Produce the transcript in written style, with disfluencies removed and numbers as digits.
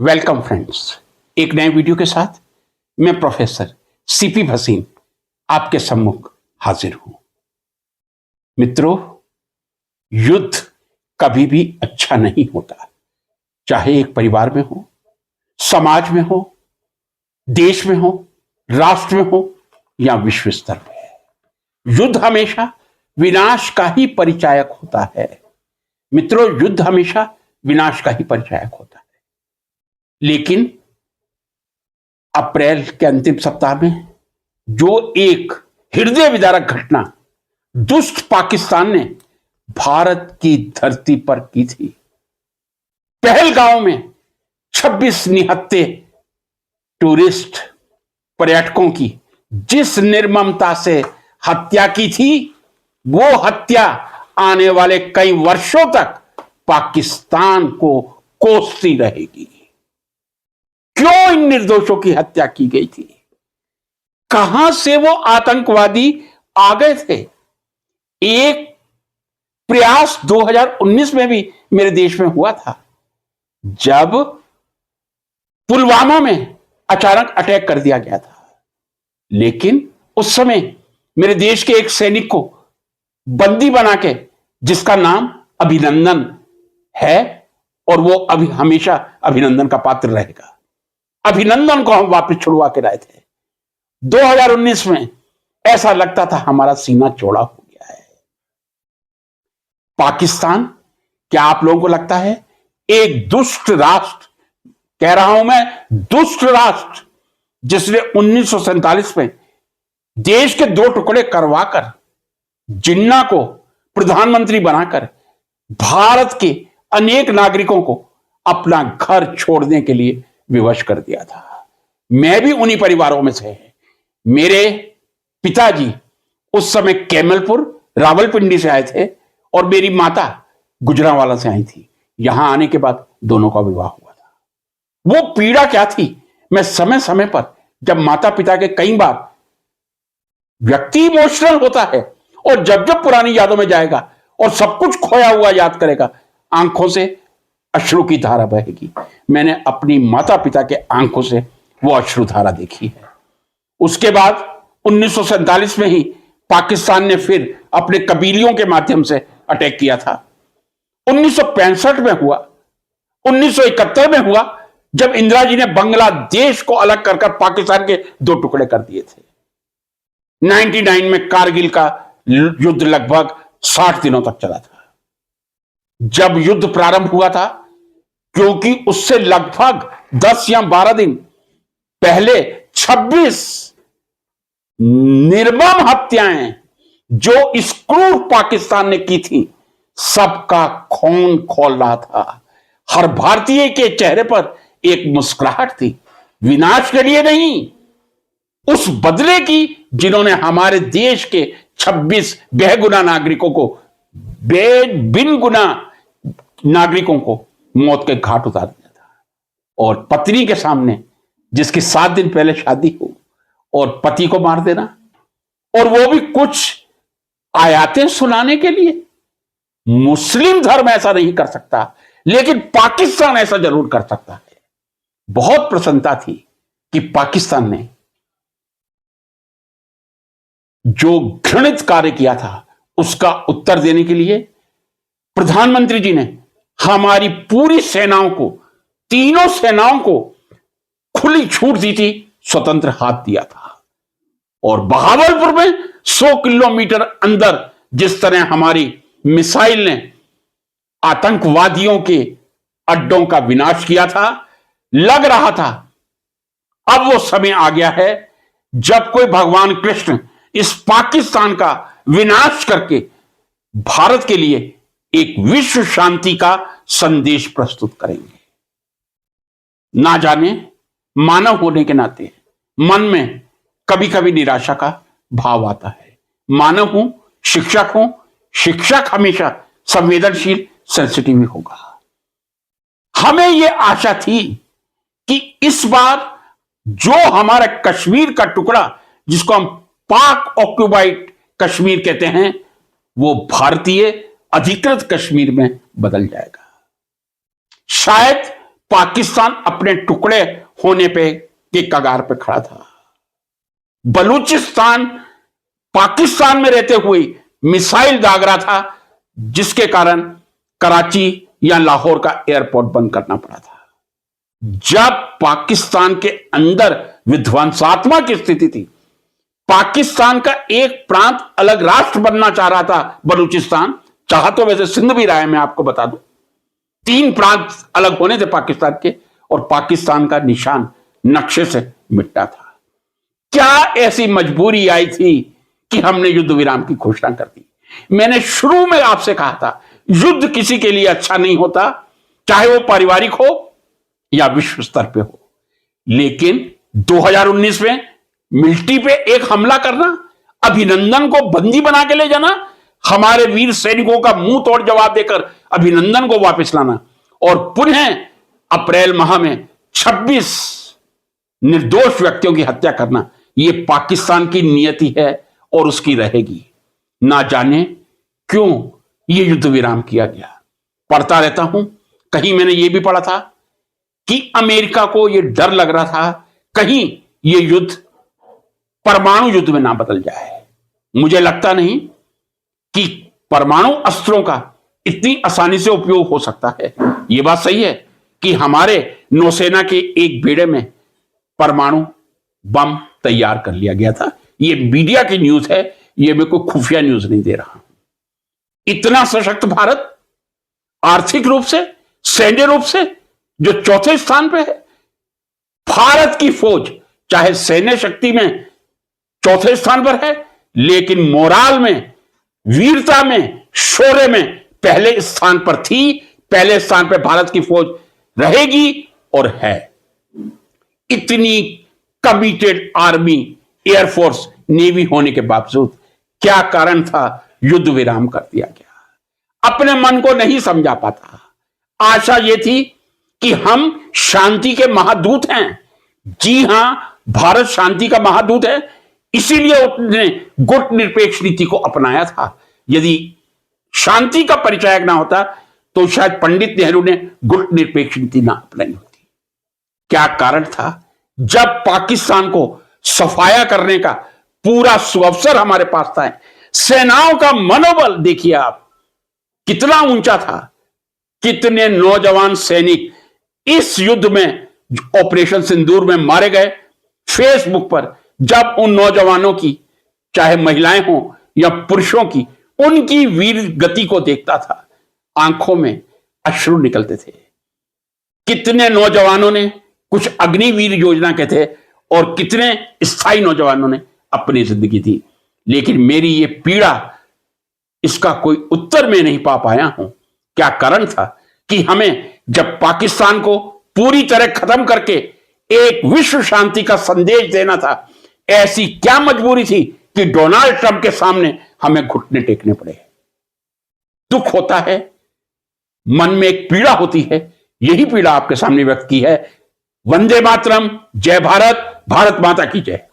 Welcome friends, एक नए video के साथ मैं प्रोफेसर सीपी भसीन आपके सम्मुख हाजिर हूं। मित्रों, युद्ध कभी भी अच्छा नहीं होता, चाहे एक परिवार में हो, समाज में हो, देश में हो, राष्ट्र में हो या विश्व स्तर में। युद्ध हमेशा विनाश का ही परिचायक होता है। मित्रों, युद्ध हमेशा विनाश का ही परिचायक होता है। लेकिन अप्रैल के अंतिम सप्ताह में जो एक हृदय विदारक घटना दुष्ट पाकिस्तान ने भारत की धरती पर की थी, पहलगांव में 26 निहत्थे टूरिस्ट पर्यटकों की जिस निर्ममता से हत्या की थी, वो हत्या आने वाले कई वर्षों तक पाकिस्तान को कोसती रहेगी। क्यों इन निर्दोषों की हत्या की गई थी? कहां से वो आतंकवादी आ गए थे? एक प्रयास 2019 में भी मेरे देश में हुआ था, जब पुलवामा में अचानक अटैक कर दिया गया था। लेकिन उस समय मेरे देश के एक सैनिक को बंदी बना के, जिसका नाम अभिनंदन है और वो अभी हमेशा अभिनंदन का पात्र रहेगा, अभिनंदन को हम वापस छुड़वा के लाए थे। 2019 में ऐसा लगता था हमारा सीना चौड़ा हो गया है। पाकिस्तान, क्या आप लोगों को लगता है एक दुष्ट राष्ट्र, कह रहा हूं मैं दुष्ट राष्ट्र, जिसने 1947 में देश के 2 टुकड़े करवाकर जिन्ना को प्रधानमंत्री बनाकर भारत के अनेक नागरिकों को अपना घर छोड़ने के लिए विवश कर दिया था। मैं भी उन्हीं परिवारों में से। मेरे पिताजी उस समय कैमलपुर रावलपिंडी से आए थे और मेरी माता गुजरांवाला से आई थी। यहां आने के बाद दोनों का विवाह हुआ था। वो पीड़ा क्या थी, मैं समय समय पर, जब माता पिता के कई बार व्यक्ति इमोशनल होता है और जब जब पुरानी यादों में जाएगा और सब कुछ खोया हुआ याद करेगा, आंखों से अश्रु की धारा बहेगी। मैंने अपनी माता पिता के आंखों से वो अश्रु धारा देखी है। उसके बाद 1947 में ही पाकिस्तान ने फिर अपने कबीलियों के माध्यम से अटैक किया था। 1965 में हुआ, 1971 में हुआ, जब इंदिरा जी ने बांग्लादेश को अलग कर पाकिस्तान के 2 टुकड़े कर दिए थे। 99 में कारगिल का युद्ध लगभग 60 दिनों तक चला था। जब युद्ध प्रारंभ हुआ था, क्योंकि उससे लगभग 10 या 12 दिन पहले 26 निर्मम हत्याएं जो इस क्रूर पाकिस्तान ने की थी, सबका खून खौल रहा था। हर भारतीय के चेहरे पर एक मुस्कुराहट थी, विनाश के लिए नहीं, उस बदले की जिन्होंने हमारे देश के 26 बेगुनाह नागरिकों को, बिन गुनाह नागरिकों को मौत के घाट उतार दिया था। और पत्नी के सामने, जिसकी 7 दिन पहले शादी हो, और पति को मार देना, और वो भी कुछ आयातें सुनाने के लिए। मुस्लिम धर्म ऐसा नहीं कर सकता, लेकिन पाकिस्तान ऐसा जरूर कर सकता है। बहुत प्रसन्नता थी कि पाकिस्तान ने जो घृणित कार्य किया था, उसका उत्तर देने के लिए प्रधानमंत्री जी ने हमारी पूरी सेनाओं को, तीनों सेनाओं को खुली छूट दी थी, स्वतंत्र हाथ दिया था। और बहावलपुर में 100 किलोमीटर अंदर जिस तरह हमारी मिसाइल ने आतंकवादियों के अड्डों का विनाश किया था, लग रहा था अब वो समय आ गया है जब कोई भगवान कृष्ण इस पाकिस्तान का विनाश करके भारत के लिए एक विश्व शांति का संदेश प्रस्तुत करेंगे। ना जाने, मानव होने के नाते मन में कभी कभी निराशा का भाव आता है। मानव हूं, शिक्षक हूं, शिक्षक हमेशा संवेदनशील, सेंसिटिव होगा। हमें यह आशा थी कि इस बार जो हमारा कश्मीर का टुकड़ा, जिसको हम पाक ऑक्युपाइड कश्मीर कहते हैं, वो भारतीय अधिकृत कश्मीर में बदल जाएगा। शायद पाकिस्तान अपने टुकड़े होने पे के कगार पे खड़ा था। बलूचिस्तान पाकिस्तान में रहते हुए मिसाइल दाग रहा था, जिसके कारण कराची या लाहौर का एयरपोर्ट बंद करना पड़ा था। जब पाकिस्तान के अंदर विध्वंसात्मक स्थिति थी, पाकिस्तान का एक प्रांत अलग राष्ट्र बनना चाह रहा था, बलूचिस्तान चाहा तो वैसे सिंध भी रहा है, मैं आपको बता दूं। 3 प्रांत अलग होने थे पाकिस्तान के, और पाकिस्तान का निशान नक्शे से मिटता था। क्या ऐसी मजबूरी आई थी कि हमने युद्ध विराम की घोषणा कर दी? मैंने शुरू में आपसे कहा था, युद्ध किसी के लिए अच्छा नहीं होता, चाहे वो पारिवारिक हो या विश्व स्तर पे हो। लेकिन 2019 में मिलिट्री पे एक हमला करना, अभिनंदन को बंदी बना के ले जाना, हमारे वीर सैनिकों का मुंह तोड़ जवाब देकर अभिनंदन को वापस लाना, और पुनः अप्रैल माह में 26 निर्दोष व्यक्तियों की हत्या करना, यह पाकिस्तान की नियति है और उसकी रहेगी। ना जाने क्यों यह युद्ध विराम किया गया। पढ़ता रहता हूं, कहीं मैंने यह भी पढ़ा था कि अमेरिका को यह डर लग रहा था कहीं यह युद्ध परमाणु युद्ध में ना बदल जाए। मुझे लगता नहीं कि परमाणु अस्त्रों का इतनी आसानी से उपयोग हो सकता है। यह बात सही है कि हमारे नौसेना के एक बेड़े में परमाणु बम तैयार कर लिया गया था। यह मीडिया की न्यूज है, यह मैं कोई खुफिया न्यूज नहीं दे रहा। इतना सशक्त भारत, आर्थिक रूप से, सैन्य रूप से जो 4थे स्थान पे है। भारत की फौज चाहे सैन्य शक्ति में 4थे स्थान पर है, लेकिन मोराल में, वीरता में, शौर्य में पहले स्थान पर थी। पहले स्थान पर भारत की फौज रहेगी और है। इतनी कमिटेड आर्मी, एयरफोर्स, नेवी होने के बावजूद क्या कारण था युद्ध विराम कर दिया गया? अपने मन को नहीं समझा पाता। आशा यह थी कि हम शांति के महादूत हैं। जी हां, भारत शांति का महादूत है, इसीलिए उसने गुट निरपेक्ष नीति को अपनाया था। यदि शांति का परिचायक ना होता तो शायद पंडित नेहरू ने गुट निरपेक्ष नीति ना अपनाई होती। क्या कारण था? जब पाकिस्तान को सफाया करने का पूरा सुअवसर हमारे पास था, सेनाओं का मनोबल देखिए आप कितना ऊंचा था। कितने नौजवान सैनिक इस युद्ध में, ऑपरेशन सिंदूर में मारे गए। फेसबुक पर जब उन नौजवानों की, चाहे महिलाएं हो या पुरुषों की, उनकी वीर गति को देखता था, आंखों में अश्रु निकलते थे। कितने नौजवानों ने कुछ अग्निवीर योजना के थे और कितने स्थायी नौजवानों ने अपनी जिंदगी दी। लेकिन मेरी ये पीड़ा, इसका कोई उत्तर मैं नहीं पा पाया हूं। क्या कारण था कि हमें जब पाकिस्तान को पूरी तरह खत्म करके एक विश्व शांति का संदेश देना था, ऐसी क्या मजबूरी थी कि डोनाल्ड ट्रंप के सामने हमें घुटने टेकने पड़े? दुख होता है, मन में एक पीड़ा होती है। यही पीड़ा आपके सामने व्यक्त की है। वंदे मातरम, जय भारत, भारत माता की जय।